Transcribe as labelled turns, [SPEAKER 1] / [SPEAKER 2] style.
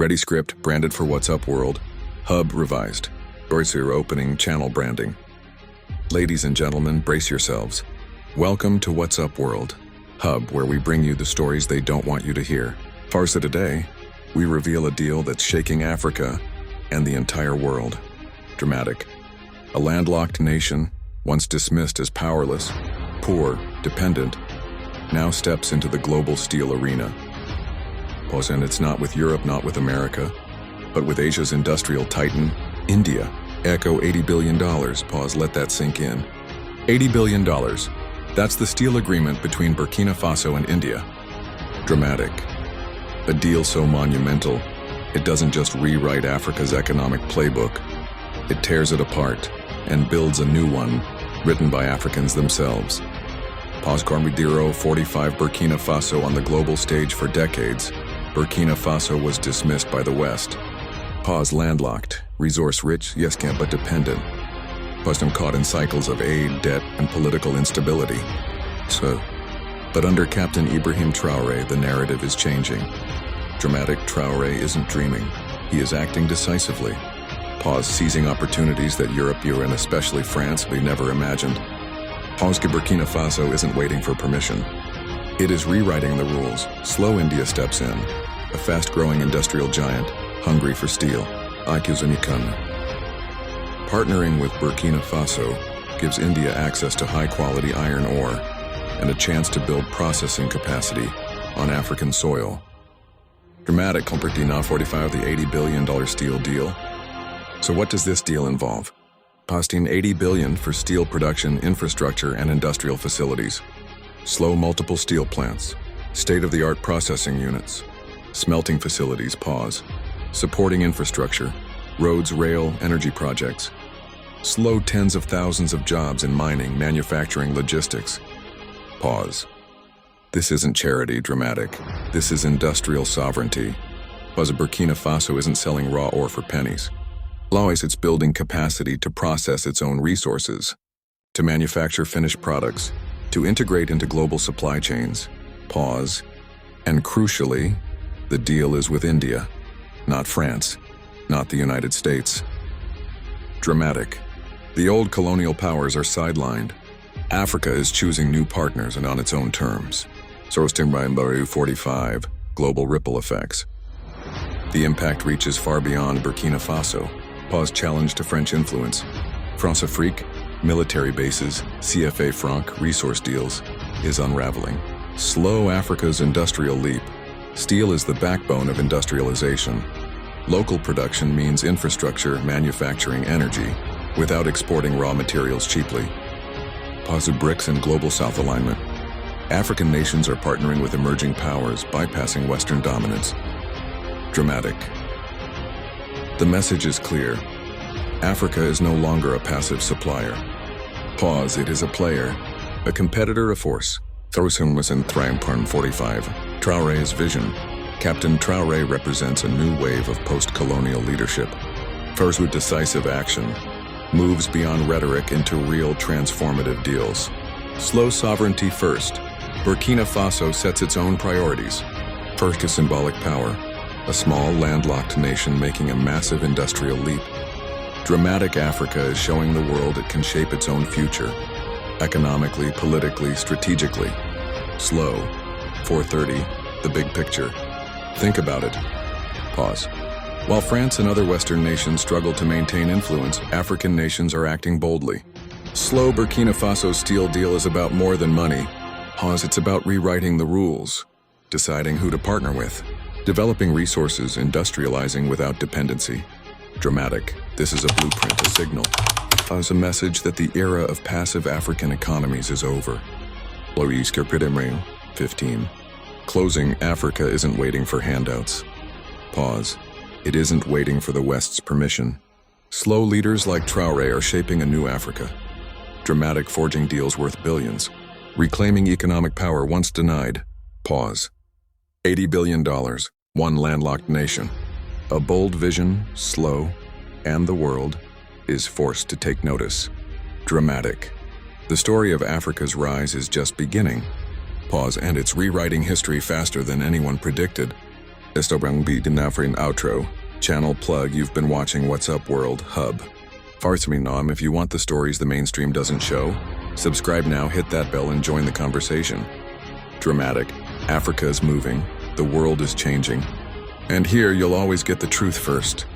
[SPEAKER 1] Ready script, branded for What's Up World. Hub revised. Dorsir opening, channel branding. Ladies and gentlemen, brace yourselves. Welcome to What's Up World. Hub, where we bring you the stories they don't want you to hear. Farsa today, we reveal a deal that's shaking Africa and the entire world. Dramatic. A landlocked nation, once dismissed as powerless, poor, dependent, now steps into the global steel arena. And it's not with Europe, not with America, but with Asia's industrial titan, India. Echo $80 billion. Let that sink in. $80 billion. That's the steel agreement between Burkina Faso and India. Dramatic. A deal so monumental, it doesn't just rewrite Africa's economic playbook. It tears it apart and builds a new one, written by Africans themselves. Cormidiro 45 Burkina Faso on the global stage for decades. Burkina Faso was dismissed by the West. Landlocked, resource-rich, yes can't but dependent. Caught in cycles of aid, debt, and political instability. But under Captain Ibrahim Traoré, the narrative is changing. Dramatic. Traoré isn't dreaming. He is acting decisively. Seizing opportunities that Europe, and especially France, we never imagined. Burkina Faso isn't waiting for permission. It is rewriting the rules. Slow India steps in. A fast-growing industrial giant, hungry for steel. Partnering with Burkina Faso gives India access to high-quality iron ore and a chance to build processing capacity on African soil. Dramatic. Burkina 45, the $80 billion steel deal. So what does this deal involve? Posting $80 billion for steel production, infrastructure, and industrial facilities. Slow multiple steel plants, state-of-the-art processing units, smelting facilities. Supporting infrastructure, roads, rail, energy projects. Slow tens of thousands of jobs in mining, manufacturing, logistics. This isn't charity. Dramatic. This is industrial sovereignty. Burkina Faso isn't selling raw ore for pennies. It's building capacity to process its own resources, to manufacture finished products, to integrate into global supply chains. And crucially, the deal is with India, not France, not the United States. Dramatic. The old colonial powers are sidelined. Africa is choosing new partners and on its own terms. Sourcing by 45, global ripple effects. The impact reaches far beyond Burkina Faso. Challenge to French influence. France-Afrique, military bases, CFA franc, resource deals, is unraveling. Slow Africa's industrial leap. Steel is the backbone of industrialization. Local production means infrastructure, manufacturing, energy, without exporting raw materials cheaply. BRICS and Global South alignment. African nations are partnering with emerging powers, bypassing Western dominance. Dramatic. The message is clear. Africa is no longer a passive supplier. It is a player, a competitor, a force. Thorson was in 45. Traoré's vision. Captain Traoré represents a new wave of post-colonial leadership. First with decisive action, moves beyond rhetoric into real transformative deals. Slow sovereignty first. Burkina Faso sets its own priorities. First, a symbolic power. A small, landlocked nation making a massive industrial leap. Dramatic. Africa is showing the world it can shape its own future. Economically, politically, strategically. Slow. 430. The big picture. Think about it. While France and other Western nations struggle to maintain influence, African nations are acting boldly. Slow. Burkina Faso's steel deal is about more than money. It's about rewriting the rules, deciding who to partner with, developing resources, industrializing without dependency. Dramatic. This is a blueprint, a signal. A message that the era of passive African economies is over. 15. Closing. Africa isn't waiting for handouts. It isn't waiting for the West's permission. Slow leaders like Traoré are shaping a new Africa. Dramatic. Forging deals worth billions. Reclaiming economic power once denied. $80 billion. One landlocked nation. A bold vision, slow, and the world is forced to take notice. Dramatic. The story of Africa's rise is just beginning. And it's rewriting history faster than anyone predicted. Esto bang beat now for an outro. Channel plug, you've been watching What's Up World Hub. Farsami Nam, if you want the stories the mainstream doesn't show, subscribe now, hit that bell and join the conversation. Dramatic. Africa is moving. The world is changing. And here you'll always get the truth first.